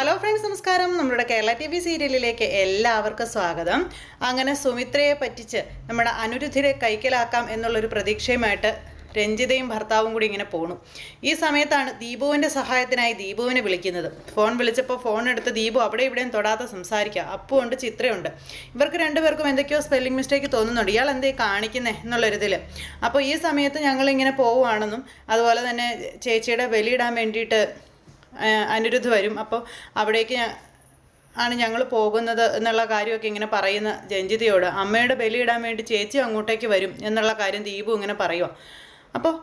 Hello friends, നമസ്കാരം. നമ്മുടെ Kerala T V സീരിയലിലേക്ക് എല്ലാവർക്കും സ്വാഗതം. അങ്ങനെ സുമിത്രയെ പറ്റിച്ച് നമ്മുടെ അനിരുദ്ധിനെ കൈക്കലാക്കാം എന്നുള്ളൊരു പ്രതീക്ഷയുമായിട്ട് രഞ്ജിതയും ഭർത്താവും കൂടി ഇങ്ങനെ പോണു. ഈ സമയത്താണ് ദീപുവിൻ്റെ സഹായത്തിനായി ദീപുവിനെ വിളിക്കുന്നത്. ഫോൺ വിളിച്ചപ്പോൾ ഫോൺ എടുത്ത് ദീപു അവിടെ ഇവിടെയും തൊടാതെ സംസാരിക്കുക. അപ്പുണ്ട്, ചിത്രയുണ്ട്. ഇവർക്ക് രണ്ടുപേർക്കും എന്തൊക്കെയോ സ്പെല്ലിംഗ് മിസ്റ്റേക്ക് തോന്നുന്നുണ്ട്. ഇയാൾ എന്തേ കാണിക്കുന്നേ എന്നുള്ളൊരിതിൽ. അപ്പോൾ ഈ സമയത്ത് ഞങ്ങളിങ്ങനെ പോവുകയാണെന്നും അതുപോലെ തന്നെ ചേച്ചിയുടെ ബലിയിടാൻ വേണ്ടിയിട്ട് അനിരുദ്ധ് വരും. അപ്പോൾ അവിടേക്ക് ആണ് ഞങ്ങൾ പോകുന്നത് എന്നുള്ള കാര്യമൊക്കെ ഇങ്ങനെ പറയുന്ന രഞ്ജിതയോട്. അമ്മയുടെ ബലിയിടാൻ വേണ്ടി ചേച്ചി അങ്ങോട്ടേക്ക് വരും എന്നുള്ള കാര്യം ദീപു ഇങ്ങനെ പറയുക. അപ്പോൾ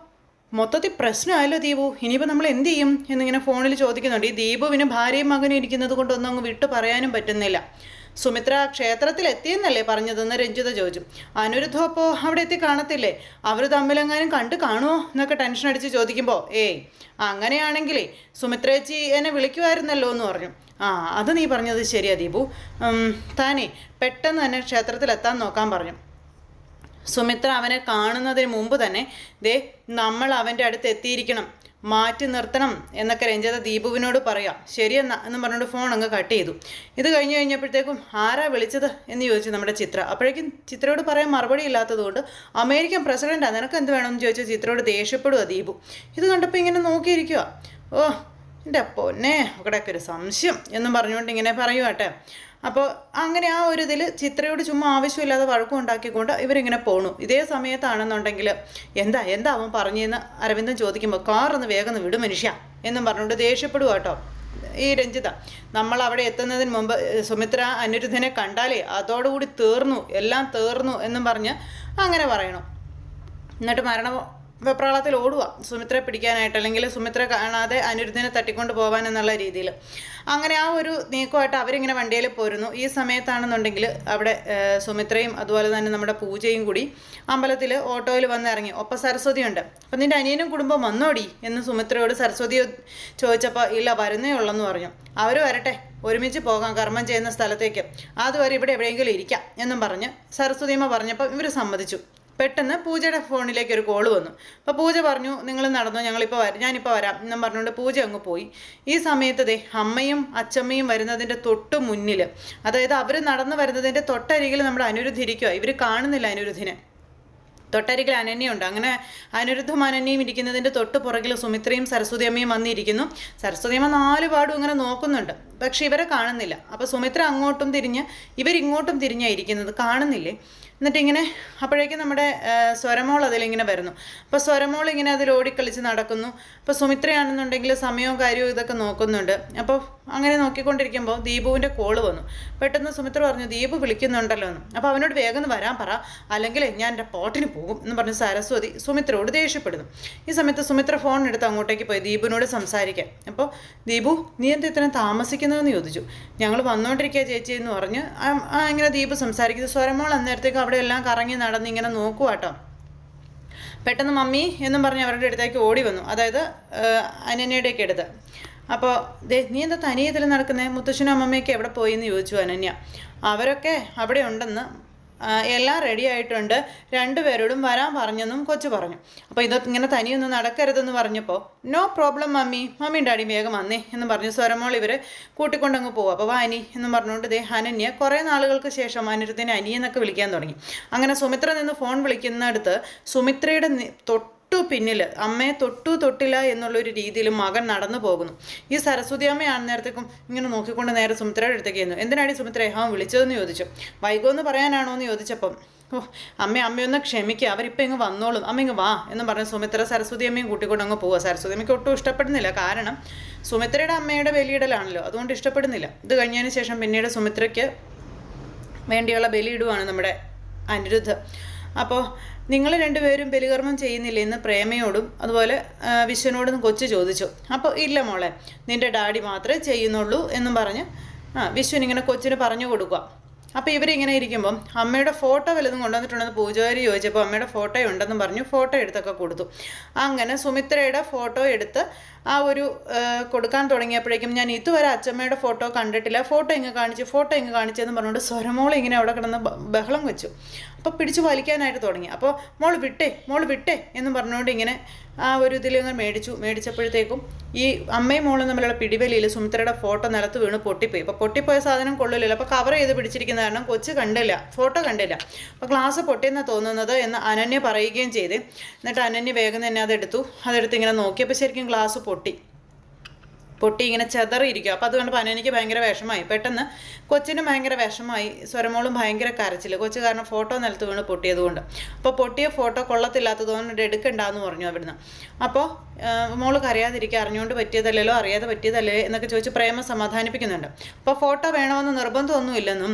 മൊത്തത്തിൽ പ്രശ്നമായല്ലോ ദീപു, ഇനിയിപ്പോൾ നമ്മൾ എന്ത് ചെയ്യും എന്നിങ്ങനെ ഫോണിൽ ചോദിക്കുന്നുണ്ട്. ഈ ദീപുവിന് ഭാര്യയും മകനും ഇരിക്കുന്നത് കൊണ്ടൊന്നും അങ്ങ് വിട്ടു പറയാനും പറ്റുന്നില്ല. സുമിത്ര ക്ഷേത്രത്തിൽ എത്തിയെന്നല്ലേ പറഞ്ഞതെന്ന് രഞ്ജിത ചോദിച്ചു. അനിരുദ്ധം അപ്പോൾ അവിടെ എത്തി കാണത്തില്ലേ? അവർ തമ്മിലെങ്ങാനും കണ്ടു കാണുമോ എന്നൊക്കെ ടെൻഷൻ അടിച്ച് ചോദിക്കുമ്പോൾ അങ്ങനെയാണെങ്കിലേ സുമിത്രേച്ചി എന്നെ വിളിക്കുമായിരുന്നല്ലോ എന്ന് പറഞ്ഞു. അത് നീ പറഞ്ഞത് ശരിയാ ദീപു. താനേ പെട്ടെന്ന് തന്നെ ക്ഷേത്രത്തിലെത്താൻ നോക്കാൻ പറഞ്ഞു. സുമിത്ര അവനെ കാണുന്നതിന് മുമ്പ് തന്നെ നമ്മൾ അവൻ്റെ അടുത്ത് എത്തിയിരിക്കണം, മാറ്റി നിർത്തണം എന്നൊക്കെ രഞ്ജിത ദീപുവിനോട് പറയാം. ശരിയെന്നാ എന്ന് പറഞ്ഞുകൊണ്ട് ഫോൺ അങ്ങ് കട്ട് ചെയ്തു. ഇത് കഴിഞ്ഞപ്പോഴത്തേക്കും ആരാ വിളിച്ചത് എന്ന് ചോദിച്ചു നമ്മുടെ ചിത്ര. അപ്പോഴേക്കും ചിത്രയോട് പറയാൻ മറുപടി ഇല്ലാത്തതുകൊണ്ട് അമേരിക്കൻ പ്രസിഡന്റാണ്, നിനക്ക് എന്ത് വേണമെന്ന് ചോദിച്ചാൽ ചിത്രയോട് ദേഷ്യപ്പെടുക ദീപു. ഇത് കണ്ടപ്പോൾ ഇങ്ങനെ നോക്കിയിരിക്കുക. എൻ്റെ പൊന്നെ അവിടെയൊക്കെ ഒരു സംശയം എന്നും പറഞ്ഞുകൊണ്ട് ഇങ്ങനെ പറയുവാട്ടെ. അപ്പോൾ അങ്ങനെ ആ ഒരു ഇതിൽ ചിത്രയോട് ചുമ്മാ ആവശ്യമില്ലാതെ വഴക്കം ഉണ്ടാക്കിക്കൊണ്ട് ഇവരിങ്ങനെ പോണു. ഇതേ സമയത്താണെന്നുണ്ടെങ്കിൽ എന്താ അവൻ പറഞ്ഞെന്ന് അരവിന്ദൻ ചോദിക്കുമ്പോൾ കാറൊന്ന് വേഗം വിടും മനുഷ്യ എന്നും പറഞ്ഞുകൊണ്ട് ദേഷ്യപ്പെടുക കേട്ടോ ഈ രഞ്ജിത. നമ്മൾ അവിടെ എത്തുന്നതിന് മുമ്പ് സുമിത്ര അനിരുദ്ധനെ കണ്ടാലേ അതോടുകൂടി എല്ലാം തീർന്നു എന്നും പറഞ്ഞ് അങ്ങനെ പറയണം. എന്നിട്ട് വെപ്രാളത്തിൽ ഓടുക സുമിത്രയെ പിടിക്കാനായിട്ട്, അല്ലെങ്കിൽ സുമിത്ര കാണാതെ അനിരുദ്ധിനെ തട്ടിക്കൊണ്ട് പോകാൻ എന്നുള്ള രീതിയിൽ. അങ്ങനെ ആ ഒരു നീക്കമായിട്ട് അവരിങ്ങനെ വണ്ടിയിൽ പോരുന്നു. ഈ സമയത്താണെന്നുണ്ടെങ്കിൽ അവിടെ സുമിത്രയും അതുപോലെ തന്നെ നമ്മുടെ പൂജയും കൂടി അമ്പലത്തിൽ ഓട്ടോയിൽ വന്ന് ഇറങ്ങി. ഒപ്പം സരസ്വതി ഉണ്ട്. അപ്പം നിൻ്റെ അനിയനും കുടുംബം വന്നോടി എന്ന് സുമിത്രയോട് സരസ്വതി ചോദിച്ചപ്പോൾ ഇല്ല, വരുന്നേ ഉള്ളെന്ന് പറഞ്ഞു. അവർ വരട്ടെ, ഒരുമിച്ച് പോകാം കർമ്മം ചെയ്യുന്ന സ്ഥലത്തേക്ക്, അതുവരെ ഇവിടെ എവിടെയെങ്കിലും ഇരിക്കാം എന്നും പറഞ്ഞ് സരസ്വതിയമ്മ പറഞ്ഞപ്പോൾ ഇവർ സമ്മതിച്ചു. പെട്ടെന്ന് പൂജയുടെ ഫോണിലേക്ക് ഒരു കോള് വന്നു. അപ്പോൾ പൂജ പറഞ്ഞു, നിങ്ങൾ നടന്നു, ഞാനിപ്പോൾ വരാം എന്നും പറഞ്ഞുകൊണ്ട് പൂജ അങ്ങ് പോയി. ഈ സമയത്ത് അമ്മയും അച്ചമ്മയും വരുന്നതിൻ്റെ തൊട്ട് മുന്നിൽ, അതായത് അവർ നടന്നു വരുന്നതിൻ്റെ തൊട്ടരികിൽ നമ്മുടെ അനിരുദ്ധ് ഇരിക്കുക. ഇവർ കാണുന്നില്ല അനിരുദ്ധിനെ. തൊട്ടരികിൽ അനന്യയുണ്ട്. അങ്ങനെ അനിരുദ്ധും അനന്യയും ഇരിക്കുന്നതിൻ്റെ തൊട്ട് പുറകിൽ സുമിത്രയും സരസ്വതി അമ്മയും വന്നിരിക്കുന്നു. സരസ്വതി അമ്മ 4 പാടും ഇങ്ങനെ നോക്കുന്നുണ്ട്, പക്ഷെ ഇവരെ കാണുന്നില്ല. അപ്പോൾ സുമിത്ര അങ്ങോട്ടും തിരിഞ്ഞ് ഇവരിങ്ങോട്ടും തിരിഞ്ഞാണ് ഇരിക്കുന്നത്, കാണുന്നില്ലേ. എന്നിട്ടിങ്ങനെ അപ്പോഴേക്കും നമ്മുടെ സ്വരമോൾ അതിലിങ്ങനെ വരുന്നു. അപ്പോൾ സ്വരമോൾ ഇങ്ങനെ അതിൽ ഓടിക്കളിച്ച് നടക്കുന്നു. അപ്പോൾ സുമിത്രയാണെന്നുണ്ടെങ്കിൽ സമയവും കാര്യവും ഇതൊക്കെ നോക്കുന്നുണ്ട്. അപ്പോൾ അങ്ങനെ നോക്കിക്കൊണ്ടിരിക്കുമ്പോൾ ദീപുവിൻ്റെ കോള് വന്നു. പെട്ടെന്ന് സുമിത്ര പറഞ്ഞു, ദീപു വിളിക്കുന്നുണ്ടല്ലോ എന്ന്. അപ്പോൾ അവനോട് വേഗം വരാൻ പറ, അല്ലെങ്കിൽ ഞാൻ എൻ്റെ പോട്ടിന് പോകും എന്ന് പറഞ്ഞ് സരസ്വതി സുമിത്രയോട് ദേഷ്യപ്പെടുന്നു. ഈ സമയത്ത് സുമിത്ര ഫോൺ എടുത്ത് അങ്ങോട്ടേക്ക് പോയി ദീപുവിനോട് സംസാരിക്കാൻ. അപ്പോൾ ദീപു, നീ എന്താ ഇത്രയും താമസിക്കുന്നതെന്ന് ചോദിച്ചു. ഞങ്ങൾ വന്നുകൊണ്ടിരിക്കുക ചേച്ചി എന്ന് പറഞ്ഞ് ഇങ്ങനെ ദീപു സംസാരിക്കുന്നത്. സ്വരമോൾ അന്നേരത്തേക്ക് അവിടെ എല്ലാം കറങ്ങി നടന്ന് ഇങ്ങനെ നോക്കുക കേട്ടോ. പെട്ടെന്ന് മമ്മി എന്നും പറഞ്ഞ് അവരുടെ അടുത്തേക്ക് ഓടി വന്നു, അതായത് അനന്യയുടെയൊക്കെ അടുത്ത്. അപ്പോൾ നീ എന്താ തനിയതിൽ നടക്കുന്നത്, മുത്തശ്ശനും അമ്മമ്മയൊക്കെ എവിടെ പോയി എന്ന് ചോദിച്ചു അനന്യ. അവരൊക്കെ അവിടെ ഉണ്ടെന്ന്, എല്ലാം റെഡി ആയിട്ടുണ്ട്, 2 പേരോടും വരാൻ പറഞ്ഞെന്നും കൊച്ചു പറഞ്ഞു. അപ്പോൾ ഇങ്ങനെ തനിയൊന്നും നടക്കരുതെന്ന് പറഞ്ഞപ്പോൾ നോ പ്രോബ്ലം മമ്മിയും ഡാഡിയും വേഗം വന്നേ എന്ന് പറഞ്ഞു സ്വരമോൾ ഇവരെ കൂട്ടിക്കൊണ്ടങ്ങ് പോകും. അപ്പോൾ വാനി എന്നും പറഞ്ഞുകൊണ്ട് അനന്യ കുറേ നാളുകൾക്ക് ശേഷം അനിരുദ്ധിനെ അനിയെന്നൊക്കെ വിളിക്കാൻ തുടങ്ങി. അങ്ങനെ സുമിത്ര നിന്ന് ഫോൺ വിളിക്കുന്നിടത്ത് സുമിത്രയുടെ പിന്നിൽ അമ്മയെ തൊട്ടില്ല എന്നുള്ളൊരു രീതിയിൽ മകൻ നടന്നു പോകുന്നു. ഈ സരസ്വതി അമ്മയാണ് നേരത്തേക്കും ഇങ്ങനെ നോക്കിക്കൊണ്ട് നേരെ സുമിത്രയുടെ അടുത്തേക്ക് ചെന്നു. എന്തിനാടി സുമിത്ര വിളിച്ചതെന്ന് ചോദിച്ചു. വൈകുമെന്ന് പറയാനാണോ എന്ന് ചോദിച്ചപ്പം അമ്മയൊന്ന് ക്ഷമിക്കുക, അവരിപ്പോൾ ഇങ്ങ് വന്നോളും, അമ്മ ഇങ്ങ് വാ എന്ന് പറഞ്ഞ് സുമിത്ര സരസ്വതി അമ്മയും കൂട്ടിക്കൊണ്ട് അങ്ങ് പോവുക. സരസ്വതി അമ്മയ്ക്ക് ഒട്ടും ഇഷ്ടപ്പെടുന്നില്ല, കാരണം സുമിത്രയുടെ അമ്മയുടെ ബലിയിടലാണല്ലോ, അതുകൊണ്ട് ഇഷ്ടപ്പെടുന്നില്ല. ഇത് കഴിഞ്ഞതിന് ശേഷം പിന്നീട് സുമിത്രയ്ക്ക് വേണ്ടിയുള്ള ബലിയിടുവാണ് നമ്മുടെ അനിരുദ്ധ്. അപ്പോൾ നിങ്ങൾ 2 പേരും ബലികർമ്മം ചെയ്യുന്നില്ലേ എന്ന് പ്രേമയോടും അതുപോലെ വിശ്വനോടും കൊച്ചു ചോദിച്ചു. അപ്പോൾ ഇല്ല മോളെ, നിൻ്റെ ഡാഡി മാത്രമേ ചെയ്യുന്നുള്ളൂ എന്നും പറഞ്ഞ് വിശ്വനിങ്ങനെ കൊച്ചിന് പറഞ്ഞു കൊടുക്കുക. അപ്പോൾ ഇവരിങ്ങനെ ഇരിക്കുമ്പം അമ്മയുടെ ഫോട്ടോ വല്ലതും കൊണ്ടുവന്നിട്ടുണ്ടെന്ന് പൂജാരി ചോദിച്ചപ്പോൾ അമ്മയുടെ ഫോട്ടോ ഉണ്ടെന്നും പറഞ്ഞു ഫോട്ടോ എടുത്തൊക്കെ കൊടുത്തു. അങ്ങനെ സുമിത്രയുടെ ഫോട്ടോ എടുത്ത് ആ ഒരു കൊടുക്കാൻ തുടങ്ങിയപ്പോഴേക്കും ഞാൻ ഇതുവരെ അച്ഛമ്മയുടെ ഫോട്ടോ കണ്ടിട്ടില്ല, ഫോട്ടോ ഇങ്ങ് കാണിച്ചെന്ന് പറഞ്ഞുകൊണ്ട് സ്വരമോൾ ഇങ്ങനെ അവിടെ കിടന്ന് ബഹളം വെച്ചു. അപ്പോൾ പിടിച്ചു വലിക്കാനായിട്ട് തുടങ്ങി. അപ്പോൾ മോൾ വിട്ടേ എന്നും പറഞ്ഞുകൊണ്ട് ഇങ്ങനെ ആ ഒരു ഇതിലങ്ങ് മേടിച്ചപ്പോഴത്തേക്കും ഈ അമ്മയും മോളും തമ്മിലുള്ള പിടിവലിയിൽ സുമിത്രയുടെ ഫോട്ടോ നിലത്ത് വീണ് പൊട്ടിപ്പോയി. അപ്പോൾ പൊട്ടിപ്പോയ സാധനം കൊള്ളില്ലല്ലോ, അപ്പോൾ കവർ ചെയ്ത് പിടിച്ചിരിക്കുന്ന കാരണം കൊച്ച് കണ്ടില്ല, ഫോട്ടോ കണ്ടില്ല. അപ്പോൾ ഗ്ലാസ് പൊട്ടിയെന്നാണ് തോന്നുന്നത് എന്ന് അനന്യ പറയുകയും ചെയ്ത്, എന്നിട്ട് അനന്യ വേഗം തന്നെ അതെടുത്ത് ഇങ്ങനെ നോക്കിയപ്പോൾ ശരിക്കും ഗ്ലാസ് പൊട്ടി ഇങ്ങനെ ചെതറിയിരിക്കും. അപ്പോൾ അത് കണ്ടപ്പോൾ അനന്യയ്ക്ക് ഭയങ്കര വിഷമായി. പെട്ടെന്ന് കൊച്ചിനും ഭയങ്കര വിഷമായി, സ്വരമോളും ഭയങ്കര കരച്ചിൽ, കൊച്ച് കാരണം ഫോട്ടോ നിലത്ത് വീണ് പൊട്ടിയതുകൊണ്ട്. അപ്പോൾ പൊട്ടിയ ഫോട്ടോ കൊള്ളത്തില്ലാത്തതുകൊണ്ട് എടുക്കണ്ടെന്ന് പറഞ്ഞു അവിടുന്ന്. അപ്പോൾ മോള് കരയാതിരിക്കുക, അറിഞ്ഞുകൊണ്ട് പറ്റിയതല്ലല്ലോ, അറിയാതെ പറ്റിയതല്ലേ എന്നൊക്കെ ചോദിച്ച് പ്രേമ സമാധാനിപ്പിക്കുന്നുണ്ട്. അപ്പോൾ ഫോട്ടോ വേണമെന്ന് നിർബന്ധമൊന്നുമില്ലെന്നും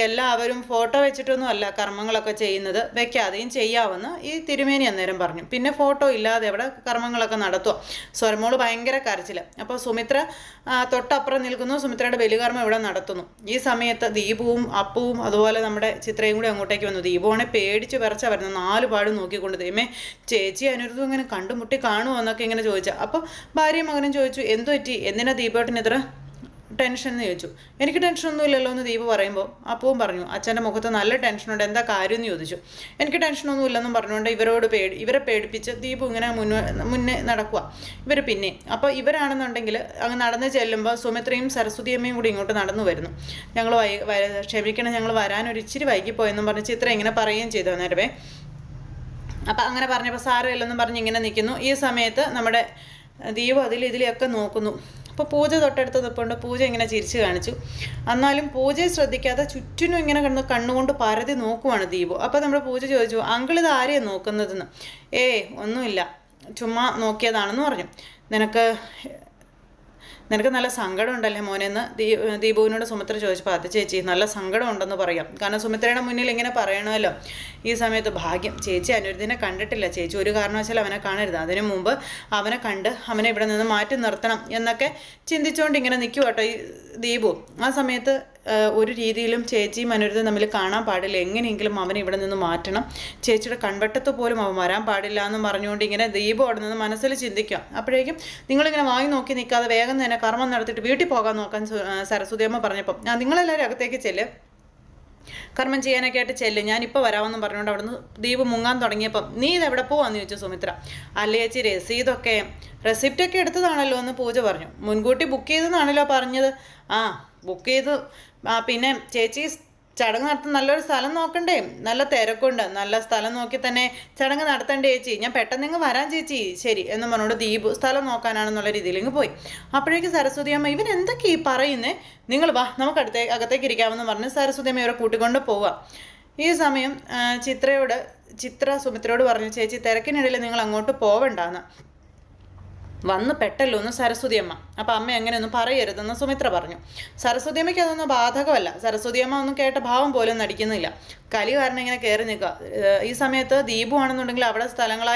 എല്ലാവരും ഫോട്ടോ വെച്ചിട്ടൊന്നും അല്ല കർമ്മങ്ങളൊക്കെ ചെയ്യുന്നത്, വെക്കാതെയും ചെയ്യാമെന്ന് ഈ തിരുമേനി അന്നേരം പറഞ്ഞു. പിന്നെ ഫോട്ടോ ഇല്ലാതെ അവിടെ കർമ്മങ്ങളൊക്കെ നടത്തുക. സ്വരമോള് ഭയങ്കര കരച്ചിൽ. അപ്പോൾ സുമിത്ര തൊട്ടപ്പുറം നിൽക്കുന്നു, സുമിത്രയുടെ ബലികർമ്മം ഇവിടെ നടത്തുന്നു. ഈ സമയത്ത് ദീപുവും അപ്പുവും അതുപോലെ നമ്മുടെ ചിത്രയും കൂടി അങ്ങോട്ടേക്ക് വന്നു. ദീപുവാണെ പേടിച്ച് വിറച്ചാ വരുന്നത്, 4 പാടും നോക്കിക്കൊണ്ട്. ദൈവമേ, ചേച്ചി അനിരുദ്ധം ഇങ്ങനെ കണ്ടുമുട്ടി കാണുമോ എന്നൊക്കെ ഇങ്ങനെ ചോദിച്ചാൽ. അപ്പോൾ ഭാര്യയും മകനും ചോദിച്ചു, എന്തു പറ്റി, എന്തിനാ ദീപേട്ടന് ഇത്ര ടെൻഷൻ എന്ന് ചോദിച്ചു. എനിക്ക് ടെൻഷനൊന്നും ഇല്ലല്ലോ എന്ന് ദീപ് പറയുമ്പോൾ അപ്പവും പറഞ്ഞു, അച്ഛൻ്റെ മുഖത്ത് നല്ല ടെൻഷനുണ്ട്, എന്താ കാര്യം എന്ന് ചോദിച്ചു. എനിക്ക് ടെൻഷനൊന്നും ഇല്ലെന്നും പറഞ്ഞുകൊണ്ട് ഇവരെ പേടിപ്പിച്ച് ദീപ് ഇങ്ങനെ മുന്നേ നടക്കുക. ഇവർ പിന്നെ അപ്പോൾ ഇവരാണെന്നുണ്ടെങ്കിൽ അങ്ങ് നടന്ന് ചെല്ലുമ്പോൾ സുമിത്രയും സരസ്വതി അമ്മയും കൂടി ഇങ്ങോട്ട് നടന്നു വരുന്നു. ഞങ്ങൾ ക്ഷമിക്കണം, ഞങ്ങൾ വരാനൊരു ഇച്ചിരി വൈകിപ്പോയെന്നും പറഞ്ഞ് ചിത്ര ഇങ്ങനെ പറയുകയും ചെയ്തു അന്നേരമേ. അപ്പം അങ്ങനെ പറഞ്ഞപ്പോൾ സാരമില്ലെന്നും പറഞ്ഞ് ഇങ്ങനെ നിൽക്കുന്നു. ഈ സമയത്ത് നമ്മുടെ ദീപ് ഇതിലെയൊക്കെ നോക്കുന്നു. അപ്പോൾ പൂജ തൊട്ടടുത്ത് നിൽപ്പുണ്ട്. പൂജ ഇങ്ങനെ ചിരിച്ച് കാണിച്ചു. എന്നാലും പൂജയെ ശ്രദ്ധിക്കാതെ ചുറ്റിനും ഇങ്ങനെ കണ്ണുകൊണ്ട് പരതി നോക്കുവാണ് ദീപു. അപ്പോൾ നമ്മുടെ പൂജ ചോദിച്ചു, അങ്കിൾ ഇത് ആരെയാണ് നോക്കുന്നതെന്ന്. ഒന്നുമില്ല, ചുമ്മാ നോക്കിയതാണെന്ന് പറഞ്ഞു. നിനക്ക് നല്ല സങ്കടം ഉണ്ടല്ലേ മോനെന്ന് ദീപുവിനോട് സുമിത്ര ചോദിച്ചപ്പോൾ അത് ചേച്ചി നല്ല സങ്കടം ഉണ്ടെന്ന് പറയാം. കാരണം സുമിത്രയുടെ മുന്നിൽ ഇങ്ങനെ പറയണമല്ലോ. ഈ സമയത്ത് ഭാഗ്യം ചേച്ചി അനിരുദ്ധിനെ കണ്ടിട്ടില്ല, ചേച്ചി ഒരു കാരണവശാലും അവനെ കാണരുത്, അതിനു മുമ്പ് അവനെ കണ്ട് അവനെ ഇവിടെ നിന്ന് മാറ്റി നിർത്തണം എന്നൊക്കെ ചിന്തിച്ചുകൊണ്ട് ഇങ്ങനെ നിൽക്കും കേട്ടോ ഈ ദീപു. ആ സമയത്ത് ഒരു രീതിയിലും ചേച്ചിയും അനിരുദ്ധം തമ്മിൽ കാണാൻ പാടില്ല, എങ്ങനെയെങ്കിലും അവനെ ഇവിടെ നിന്ന് മാറ്റണം, ചേച്ചിയുടെ കൺവെട്ടത്ത് പോലും അവൻ വരാൻ പാടില്ല എന്നും പറഞ്ഞുകൊണ്ട് ഇങ്ങനെ ദീപു അവിടെ നിന്ന് മനസ്സിൽ ചിന്തിക്കുക. അപ്പോഴേക്കും നിങ്ങളിങ്ങനെ വാങ്ങി നോക്കി നിൽക്കാതെ വേഗം തന്നെ കർമ്മം നടത്തിയിട്ട് വീട്ടിൽ പോകാൻ നോക്കാൻ സരസ്വതി അമ്മ പറഞ്ഞപ്പം നിങ്ങളെല്ലാവരും അകത്തേക്ക് ചെല്ല്, കർമ്മം ചെയ്യാനൊക്കെ ആയിട്ട് ചെല്ല്, ഞാനിപ്പോൾ വരാമെന്നും പറഞ്ഞുകൊണ്ട് അവിടുന്ന് ദീപ് മുങ്ങാൻ തുടങ്ങിയപ്പം നീ ഇതെവിടെ പോവാന്ന് ചോദിച്ചു സുമിത്ര. അല്ലേ ചേച്ചി റെസിപ്റ്റൊക്കെ എടുത്തതാണല്ലോ എന്ന് പൂജ പറഞ്ഞു. മുൻകൂട്ടി ബുക്ക് ചെയ്തതാണല്ലോ പറഞ്ഞത്. ബുക്ക് ചെയ്തു. പിന്നെ ചേച്ചി ചടങ്ങ് നടത്താൻ നല്ലൊരു സ്ഥലം നോക്കണ്ടേ, നല്ല തിരക്കുണ്ട്, നല്ല സ്ഥലം നോക്കി തന്നെ ചടങ്ങ് നടത്തണ്ടേ ചേച്ചി, ഞാൻ പെട്ടെന്ന് വരാൻ ചേച്ചി. ശരി എന്ന് പറഞ്ഞോണ്ട് ദീപ് സ്ഥലം നോക്കാനാണെന്നുള്ള രീതിയിൽ ഇങ്ങ് പോയി. അപ്പോഴേക്ക് സരസ്വതി അമ്മ ഇവൻ എന്തൊക്കെ ഈ പറയുന്നേ, നിങ്ങൾ വാ നമുക്ക് അകത്തേക്ക് ഇരിക്കാമെന്ന് പറഞ്ഞ് സരസ്വതി അമ്മ ഇവരെ കൂട്ടിക്കൊണ്ട് പോവുക. ഈ സമയം ചിത്ര സുമിത്രയോട് പറഞ്ഞു, ചേച്ചി തിരക്കിനിടയിൽ നിങ്ങൾ അങ്ങോട്ട് പോവണ്ടാന്ന്, വന്ന് പെട്ടല്ലോ എന്ന് സരസ്വതി അമ്മ. അപ്പം അമ്മ അങ്ങനെയൊന്നും പറയരുതെന്ന് സുമിത്ര പറഞ്ഞു. സരസ്വതി അമ്മയ്ക്ക് അതൊന്നും ബാധകമല്ല. സരസ്വതി അമ്മ ഒന്നും കേട്ട ഭാവം പോലും നടിക്കുന്നില്ല. കലി കാരണം ഇങ്ങനെ കയറി നിൽക്കുക. ഈ സമയത്ത് ദീപു ആണെന്നുണ്ടെങ്കിൽ അവിടെ സ്ഥലങ്ങൾ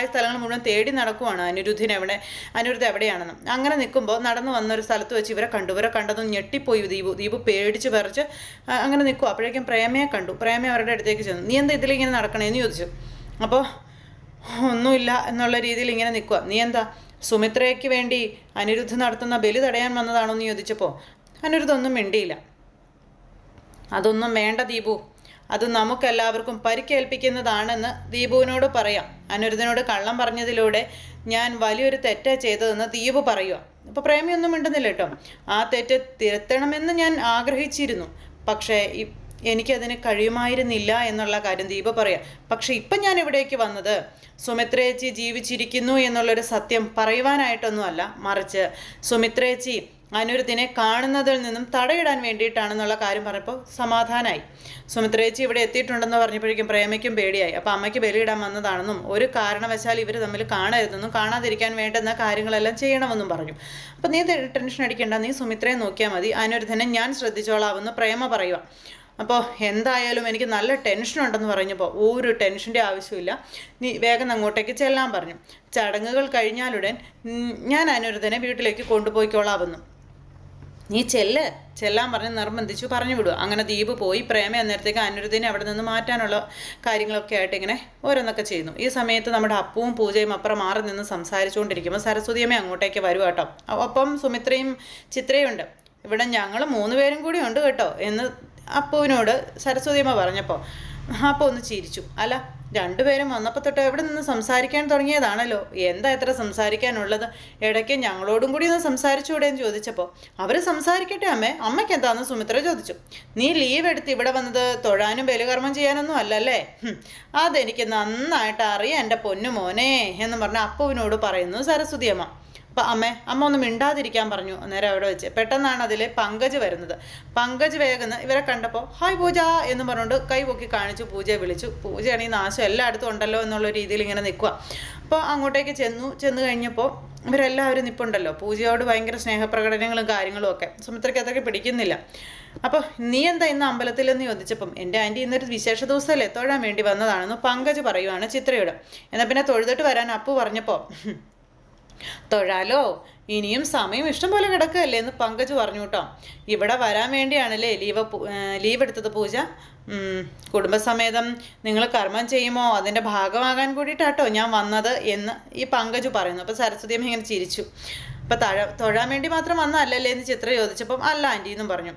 മുഴുവൻ തേടി നടക്കുവാണ് അനിരുദ്ധ എവിടെയാണെന്ന്. അങ്ങനെ നിൽക്കുമ്പോൾ നടന്നു വന്നൊരു സ്ഥലത്ത് വെച്ച് ഇവരെ കണ്ടതും ഞെട്ടിപ്പോയി ദീപു പേടിച്ച് വിറച്ച് അങ്ങനെ നിൽക്കും. അപ്പോഴേക്കും പ്രേമയെ കണ്ടു. പ്രേമ അവരുടെ അടുത്തേക്ക് ചെന്നു. നീ എന്താ ഇതിലിങ്ങനെ നടക്കണേന്ന് ചോദിച്ചു. അപ്പോൾ ഒന്നുമില്ല എന്നുള്ള രീതിയിൽ ഇങ്ങനെ നിൽക്കുക. നീ എന്താ സുമിത്രയ്ക്ക് വേണ്ടി അനിരുദ്ധ നടത്തുന്ന ബലി തടയാൻ വന്നതാണോ എന്ന് ചോദിച്ചപ്പോൾ അനിരുദ്ധ ഒന്നും മിണ്ടിയില്ല. അതൊന്നും വേണ്ട ദീപു, അത് നമുക്കെല്ലാവർക്കും പരിക്കേൽപ്പിക്കുന്നതാണെന്ന് ദീപുവിനോട് പറയാം. അനിരുദ്ധനോട് കള്ളം പറഞ്ഞതിലൂടെ ഞാൻ വലിയൊരു തെറ്റാ ചെയ്തതെന്ന് ദീപു പറയുക. അപ്പോൾ പ്രേമിയൊന്നും മിണ്ടുന്നില്ല കേട്ടോ. ആ തെറ്റ് തിരുത്തണമെന്ന് ഞാൻ ആഗ്രഹിച്ചിരുന്നു, പക്ഷേ എനിക്കതിന് കഴിയുമായിരുന്നില്ല എന്നുള്ള കാര്യം ദീപ പറയാം. പക്ഷെ ഇപ്പം ഞാൻ ഇവിടേക്ക് വന്നത് സുമിത്രേച്ചി ജീവിച്ചിരിക്കുന്നു എന്നുള്ളൊരു സത്യം പറയുവാനായിട്ടൊന്നുമല്ല, മറിച്ച് സുമിത്രേച്ചി അനിരുദ്ധിനെ കാണുന്നതിൽ നിന്നും തടയിടാൻ വേണ്ടിയിട്ടാണെന്നുള്ള കാര്യം പറഞ്ഞപ്പോൾ സമാധാനമായി. സുമിത്രേച്ചി ഇവിടെ എത്തിയിട്ടുണ്ടെന്ന് പറഞ്ഞപ്പോഴേക്കും പ്രേമയ്ക്കും പേടിയായി. അപ്പോൾ അമ്മയ്ക്ക് ബലിയിടാൻ വന്നതാണെന്നും ഒരു കാരണവശാൽ ഇവർ തമ്മിൽ കാണരുതെന്നും കാണാതിരിക്കാൻ വേണ്ടുന്ന കാര്യങ്ങളെല്ലാം ചെയ്യണമെന്നും പറഞ്ഞു. അപ്പോൾ നീ ടെൻഷൻ അടിക്കേണ്ട, നീ സുമിത്രയെ നോക്കിയാൽ മതി, അനിരുദ്ധനെ ഞാൻ ശ്രദ്ധിച്ചോളാമെന്ന് പ്രേമ പറയുക. അപ്പോൾ എന്തായാലും എനിക്ക് നല്ല ടെൻഷനുണ്ടെന്ന് പറഞ്ഞപ്പോൾ ഒരു ടെൻഷൻ്റെ ആവശ്യമില്ല, നീ വേഗം അങ്ങോട്ടേക്ക് ചെല്ലാൻ പറഞ്ഞു. ചടങ്ങുകൾ ഞാൻ അനിരുദ്ധനെ വീട്ടിലേക്ക് കൊണ്ടുപോയിക്കോളാമെന്നു. നീ ചെല്ലാൻ പറഞ്ഞ് നിർബന്ധിച്ചു പറഞ്ഞു വിടുക. അങ്ങനെ ദീപ് പോയി. പ്രേമ അന്നേരത്തേക്ക് അനിരുദ്ധിനെ അവിടെ നിന്ന് മാറ്റാനുള്ള കാര്യങ്ങളൊക്കെ ആയിട്ട് ഇങ്ങനെ ഓരോന്നൊക്കെ ചെയ്യുന്നു. ഈ സമയത്ത് നമ്മുടെ അപ്പവും പൂജയും അപ്പുറം മാറി നിന്ന് സംസാരിച്ചുകൊണ്ടിരിക്കുമ്പോൾ സരസ്വതിയമ്മ അങ്ങോട്ടേക്ക് വരുക കേട്ടോ. ഒപ്പം സുമിത്രയും ചിത്രയും ഉണ്ട്. ഇവിടെ ഞങ്ങൾ 3 പേരും കൂടി ഉണ്ട് കേട്ടോ എന്ന് അപ്പുവിനോട് സരസ്വതിയമ്മ പറഞ്ഞപ്പോൾ അപ്പോൾ ഒന്ന് ചിരിച്ചു. അല്ല, രണ്ടുപേരും വന്നപ്പോൾ തൊട്ട് എവിടെ നിന്ന് സംസാരിക്കാൻ തുടങ്ങിയതാണല്ലോ, എന്താ എത്ര സംസാരിക്കാനുള്ളത്, ഇടയ്ക്ക് ഞങ്ങളോടും കൂടി ഒന്ന് സംസാരിച്ചുകൂടെ എന്ന് ചോദിച്ചപ്പോൾ അവർ സംസാരിക്കട്ടെ അമ്മയ്ക്ക് എന്താണെന്ന് സുമിത്ര ചോദിച്ചു. നീ ലീവ് എടുത്ത് ഇവിടെ വന്നത് തൊഴാനും ബലികർമ്മം ചെയ്യാനൊന്നും അല്ലല്ലേ? അതെനിക്ക് നന്നായിട്ട് അറിയാം എൻ്റെ പൊന്നു മോനെ എന്ന് പറഞ്ഞ അപ്പുവിനോട് പറയുന്നു സരസ്വതി അമ്മ. അപ്പം അമ്മ ഒന്ന് മിണ്ടാതിരിക്കാൻ പറഞ്ഞു. അന്നേരം അവിടെ വെച്ച് പെട്ടെന്നാണ് അതിൽ പങ്കജ് വരുന്നത്. പങ്കജ് വേഗം ഇവരെ കണ്ടപ്പോൾ ഹായ് പൂജ എന്ന് പറഞ്ഞുകൊണ്ട് കൈ പൊക്കി കാണിച്ചു പൂജയെ വിളിച്ചു. പൂജയാണെങ്കിൽ നാശം എല്ലായിടത്തും ഉണ്ടല്ലോ എന്നുള്ള രീതിയിൽ ഇങ്ങനെ നിൽക്കുക. അപ്പോൾ അങ്ങോട്ടേക്ക് ചെന്ന് കഴിഞ്ഞപ്പോൾ ഇവരെല്ലാവരും നിൽപ്പുണ്ടല്ലോ. പൂജയോട് ഭയങ്കര സ്നേഹപ്രകടനങ്ങളും കാര്യങ്ങളും ഒക്കെ സുമിത്രയ്ക്ക് അതൊക്കെ പിടിക്കുന്നില്ല. അപ്പോൾ നീ എന്താ ഇന്ന് അമ്പലത്തിലെന്ന് ചോദിച്ചപ്പം എൻ്റെ ആൻറ്റി ഇന്നൊരു വിശേഷ ദിവസമല്ലേ തൊഴാൻ വേണ്ടി വന്നതാണെന്ന് പങ്കജ് പറയുവാണ് ചിത്രയോട്. എന്നാൽ പിന്നെ തൊഴുതിട്ട് വരാൻ അപ്പു പറഞ്ഞപ്പോൾ തൊഴാലോ, ഇനിയും സമയം ഇഷ്ടം പോലെ കിടക്കുകയല്ലേ എന്ന് പങ്കജ് പറഞ്ഞു കേട്ടോ. ഇവിടെ വരാൻ വേണ്ടിയാണല്ലേ ലീവ് എടുത്തത് പൂജ? കുടുംബസമേതം നിങ്ങൾ കർമ്മം ചെയ്യുമോ അതിൻ്റെ ഭാഗമാകാൻ കൂടിയിട്ടാട്ടോ ഞാൻ വന്നത് എന്ന് ഈ പങ്കജ് പറയുന്നു. അപ്പോൾ സരസ്വതി അമ്മ ഇങ്ങനെ ചിരിച്ചു. അപ്പം തൊഴാൻ വേണ്ടി മാത്രം വന്നതല്ലല്ലേ എന്ന് ചിത്ര ചോദിച്ചപ്പം അല്ല ആൻറ്റി എന്നും പറഞ്ഞു.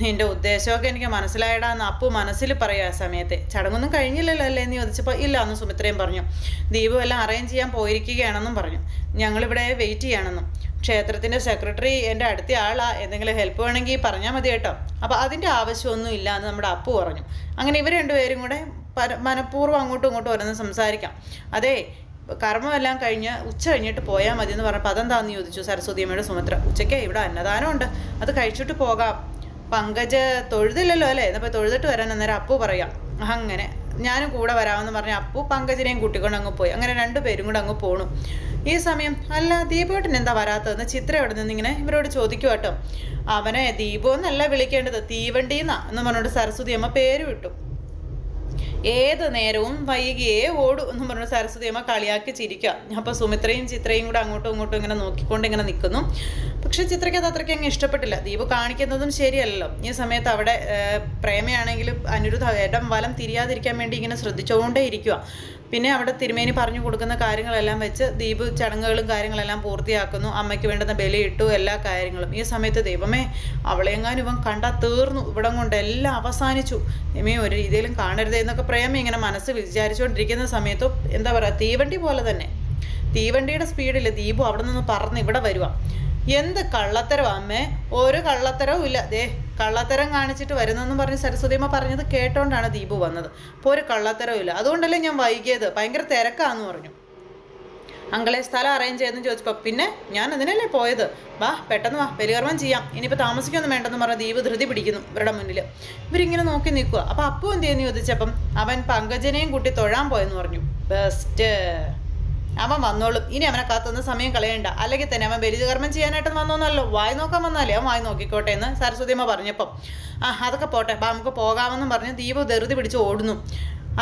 നിന്റെ ഉദ്ദേശമൊക്കെ എനിക്ക് മനസ്സിലായിടാന്ന് അപ്പു മനസ്സിൽ പറയുക. ആ സമയത്തെ ചടങ്ങൊന്നും കഴിഞ്ഞില്ലല്ലോ അല്ലേ എന്ന് ചോദിച്ചപ്പോൾ ഇല്ല എന്ന് സുമിത്രയും പറഞ്ഞു. ദീപു എല്ലാം അറേഞ്ച് ചെയ്യാൻ പോയിരിക്കുകയാണെന്നും പറഞ്ഞു. ഞങ്ങളിവിടെ വെയിറ്റ് ചെയ്യണമെന്നും. ക്ഷേത്രത്തിൻ്റെ സെക്രട്ടറി എൻ്റെ അടുത്ത ആളാ, എന്തെങ്കിലും ഹെൽപ്പ് വേണമെങ്കിൽ പറഞ്ഞാൽ മതി കേട്ടോ. അപ്പോൾ അതിൻ്റെ ആവശ്യമൊന്നും ഇല്ല എന്ന് നമ്മുടെ അപ്പു പറഞ്ഞു. അങ്ങനെ ഇവർ രണ്ടുപേരും കൂടെ മനഃപൂർവ്വം അങ്ങോട്ടും ഇങ്ങോട്ടും ഓരോന്ന് സംസാരിക്കാം. അതെ, കർമ്മമെല്ലാം കഴിഞ്ഞ് ഉച്ച കഴിഞ്ഞിട്ട് പോയാൽ മതി എന്ന് പറഞ്ഞപ്പോൾ അതെന്താണെന്ന് ചോദിച്ചു സരസ്വതി അമ്മയുടെ സുമിത്ര. ഉച്ചയ്ക്ക് ഇവിടെ അന്നദാനമുണ്ട്, അത് കഴിച്ചിട്ട് പോകാം. പങ്കജ് തൊഴുതില്ലല്ലോ അല്ലേ, എന്നപ്പോൾ തൊഴുതിട്ട് വരാൻ അന്നേരം അപ്പു പറയാം. അങ്ങനെ ഞാനും കൂടെ വരാമെന്ന് പറഞ്ഞ അപ്പു പങ്കജിനെയും കൂട്ടിക്കൊണ്ട് അങ്ങ് പോയി. അങ്ങനെ രണ്ടുപേരും കൂടെ അങ്ങ് പോണു. ഈ സമയം അല്ല ദീപുവേട്ടൻ എന്താ വരാത്തതെന്ന് ചിത്ര അവിടെ നിന്ന് ഇങ്ങനെ ഇവരോട് ചോദിക്കും കേട്ടോ. അവനെ ദീപു എന്നല്ല വിളിക്കേണ്ടത്, തീവണ്ടിന്നാ എന്ന് പറഞ്ഞോണ്ട് സരസ്വതി അമ്മ പേര് വിട്ടു. ഏത് നേരവും വൈകിയേ ഓടൂ എന്ന് പറഞ്ഞു സരസ്വതി അമ്മ കളിയാക്കി ചിരിക്കുക. അപ്പോൾ സുമിത്രയും ചിത്രയും കൂടെ അങ്ങോട്ടും ഇങ്ങോട്ടും ഇങ്ങനെ നോക്കിക്കൊണ്ട് ഇങ്ങനെ നിൽക്കുന്നു. പക്ഷെ ചിത്രയ്ക്ക് അത് അത്രയ്ക്ക് അങ്ങ് ഇഷ്ടപ്പെട്ടില്ല. ദീപു കാണിക്കുന്നതും ശരിയല്ലല്ലോ. ഈ സമയത്ത് അവിടെ പ്രേമയാണെങ്കിലും അനിരുദ്ധ ഇടം വലം തിരിയാതിരിക്കാൻ വേണ്ടി ഇങ്ങനെ ശ്രദ്ധിച്ചുകൊണ്ടേ ഇരിക്കുക. പിന്നെ അവിടെ തിരുമേനി പറഞ്ഞു കൊടുക്കുന്ന കാര്യങ്ങളെല്ലാം വെച്ച് ദീപു ചടങ്ങുകളും കാര്യങ്ങളെല്ലാം പൂർത്തിയാക്കുന്നു. അമ്മയ്ക്ക് വേണ്ടുന്ന ബലിയിട്ടു എല്ലാ കാര്യങ്ങളും. ഈ സമയത്ത് ദൈവമേ അവളെങ്ങാനും ഇവൻ കണ്ടാൽ തീർന്നു, ഇവിടം കൊണ്ട് എല്ലാം അവസാനിച്ചു, ദൈവമേ ഒരു രീതിയിലും കാണരുതേ എന്നൊക്കെ പ്രേമ ഇങ്ങനെ മനസ്സ് വിചാരിച്ചുകൊണ്ടിരിക്കുന്ന സമയത്ത് എന്താ പറയുക, തീവണ്ടി പോലെ തന്നെ തീവണ്ടിയുടെ സ്പീഡിൽ ദീപു അവിടെ നിന്ന് പറന്ന് ഇവിടെ വരുക. എന്ത് കള്ളത്തരവാ അമ്മേ, ഒരു കള്ളത്തരവും ഇല്ല, ദേ കള്ളത്തരം കാണിച്ചിട്ട് വരുന്നെന്നും പറഞ്ഞ് സരസ്വതിയമ്മ പറഞ്ഞത് കേട്ടോണ്ടാണ് ദീപു വന്നത്. അപ്പോൾ ഒരു കള്ളത്തരവും ഇല്ല, അതുകൊണ്ടല്ലേ ഞാൻ വൈകിയത്, ഭയങ്കര തിരക്കാന്ന് പറഞ്ഞു. അങ്കളെ സ്ഥലം അറേഞ്ച് ചെയ്തെന്ന് ചോദിച്ചപ്പോൾ പിന്നെ ഞാൻ അതിനല്ലേ പോയത്, വാ പെട്ടെന്ന് വാ ബലികർമ്മം ചെയ്യാം, ഇനിയിപ്പോൾ താമസിക്കൊന്നും വേണ്ടെന്ന് പറഞ്ഞ ദീപ് ധൃതി പിടിക്കുന്നു ഇവരുടെ മുന്നിൽ. ഇവരിങ്ങനെ നോക്കി നിൽക്കുക. അപ്പോൾ അപ്പു എന്ത് ചെയ്യുന്നു ചോദിച്ചപ്പം അവൻ പങ്കജനെയും കൂട്ടി തൊഴാൻ പോയെന്ന് പറഞ്ഞു. ബെസ്റ്റ്, അവൻ വന്നോളും, ഇനി അവനെ കാത്തുനിന്ന് സമയം കളയണ്ട, അല്ലെങ്കിൽ തന്നെ അവൻ ബലികർമ്മം ചെയ്യാനായിട്ട് വന്നോന്നല്ലോ, വായി നോക്കാൻ വന്നാലേ അവൻ വായി നോക്കിക്കോട്ടെ എന്ന് സരസ്വതിയമ്മ പറഞ്ഞപ്പം അതൊക്കെ പോട്ടെ നമുക്ക് പോകാമെന്നും പറഞ്ഞ് ദീപു ധൃതി പിടിച്ച് ഓടുന്നു.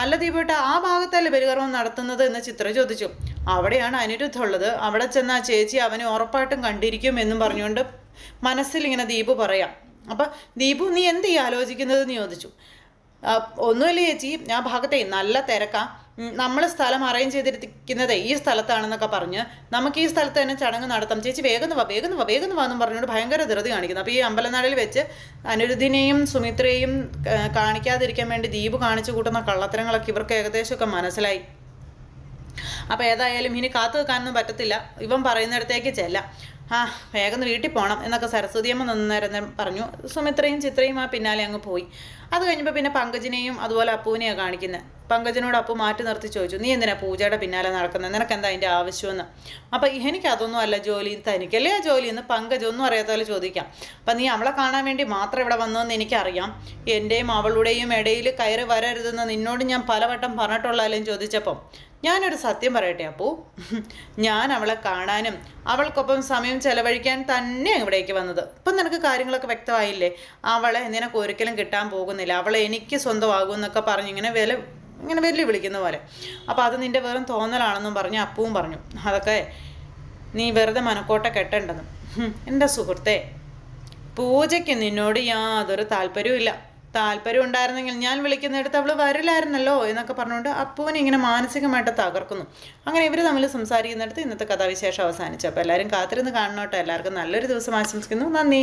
അല്ല ദീപേട്ട, ആ ഭാഗത്തല്ലേ ബലികർമ്മം നടത്തുന്നത് എന്ന് ചിത്ര ചോദിച്ചു. അവിടെയാണ് അനിരുദ്ധ ഉള്ളത്, അവിടെ ചെന്ന് ആ ചേച്ചി അവനെ ഉറപ്പായിട്ടും കണ്ടിരിക്കും എന്നും പറഞ്ഞുകൊണ്ട് മനസ്സിൽ ഇങ്ങനെ ദീപു പറയാം. അപ്പം ദീപു നീ എന്ത് ഈ ആലോചിക്കുന്നതെന്ന് ചോദിച്ചു. ഒന്നുമില്ല ചേച്ചി, ആ ഭാഗത്തെ നല്ല തിരക്കാ, നമ്മൾ സ്ഥലം അറേഞ്ച് ചെയ്തിരിക്കുന്നത് ഈ സ്ഥലത്താണെന്നൊക്കെ പറഞ്ഞ് നമുക്ക് ഈ സ്ഥലത്ത് തന്നെ ചടങ്ങ് നടത്താം, ചേച്ചി വേഗം വാ എന്നും പറഞ്ഞുകൊണ്ട് ഭയങ്കര ധൃതി കാണിക്കുന്നു. അപ്പോൾ ഈ അമ്പലനാളിൽ വെച്ച് അനിരുദ്ധിനെയും സുമിത്രയെയും കാണിക്കാതിരിക്കാൻ വേണ്ടി ദീപു കാണിച്ചു കൂട്ടുന്ന കള്ളത്തരങ്ങളൊക്കെ ഇവർക്ക് ഏകദേശമൊക്കെ മനസ്സിലായി. അപ്പോൾ ഏതായാലും ഇനി കാത്തു വെക്കാനൊന്നും പറ്റത്തില്ല, ഇവൻ പറയുന്നിടത്തേക്ക് ചെല്ലാം, വേഗം വീട്ടിൽ പോകണം എന്നൊക്കെ സരസ്വതിയമ്മ നിന്നേരം പറഞ്ഞു. സുമിത്രയും ചിത്രയും ആ പിന്നാലെ അങ്ങ് പോയി. അത് കഴിഞ്ഞപ്പോൾ പിന്നെ പങ്കജിനെയും അതുപോലെ അപ്പുവിനെയാണ് കാണിക്കുന്നത്. പങ്കജനോട് അപ്പു മാറ്റി നിർത്തി ചോദിച്ചു, നീ എന്തിനാ പൂജയുടെ പിന്നാലെ നടക്കുന്നത്, നിനക്കെന്താ അതിൻ്റെ ആവശ്യമെന്ന്. അപ്പം എനിക്കതൊന്നും അല്ല ജോലി, തനിക്കല്ലേ ആ ജോലി എന്ന് പങ്കജ് ഒന്നും അറിയാത്ത പോലെ ചോദിക്കാം. അപ്പം നീ അവളെ കാണാൻ വേണ്ടി മാത്രം ഇവിടെ വന്നതെന്ന് എനിക്കറിയാം, എൻ്റെയും അവളുടെയും ഇടയിൽ കയറി വരരുതെന്ന് നിന്നോട് ഞാൻ പലവട്ടം പറഞ്ഞിട്ടുള്ളതല്ലേ ചോദിച്ചപ്പം ഞാനൊരു സത്യം പറയട്ടെ അപ്പു, ഞാൻ അവളെ കാണാനും അവൾക്കൊപ്പം സമയം ചെലവഴിക്കാൻ തന്നെ ഇവിടേക്ക് വന്നത്. ഇപ്പം നിനക്ക് കാര്യങ്ങളൊക്കെ വ്യക്തമായില്ലേ, അവളെ നിനക്ക് ഒരിക്കലും കിട്ടാൻ പോകുന്നില്ല, അവളെ എനിക്ക് സ്വന്തമാകും എന്നൊക്കെ പറഞ്ഞ് ഇങ്ങനെ വെല്ലു വിളിക്കുന്ന പോലെ. അപ്പോൾ അത് നിൻ്റെ വെറും തോന്നലാണെന്നും പറഞ്ഞ് അപ്പുവും പറഞ്ഞു. അതൊക്കെ നീ വെറുതെ മനക്കോട്ട കെട്ടേണ്ടെന്നും. എൻ്റെ സുഹൃത്തെ, പൂജയ്ക്ക് നിന്നോട് യാതൊരു താല്പര്യവും താല്പര്യം ഉണ്ടായിരുന്നെങ്കിൽ ഞാൻ വിളിക്കുന്നിടത്ത് അവൾ വരില്ലായിരുന്നല്ലോ എന്നൊക്കെ പറഞ്ഞുകൊണ്ട് അപ്പുവിനെ ഇങ്ങനെ മാനസികമായിട്ട് തകർക്കുന്നു. അങ്ങനെ ഇവർ തമ്മിൽ സംസാരിക്കുന്നിടത്ത് ഇന്നത്തെ കഥാവിശേഷം അവസാനിച്ചു. അപ്പോൾ എല്ലാവരും കാത്തിരുന്ന് കാണണോട്ടോ. എല്ലാവർക്കും നല്ലൊരു ദിവസം ആശംസിക്കുന്നു. നന്ദി.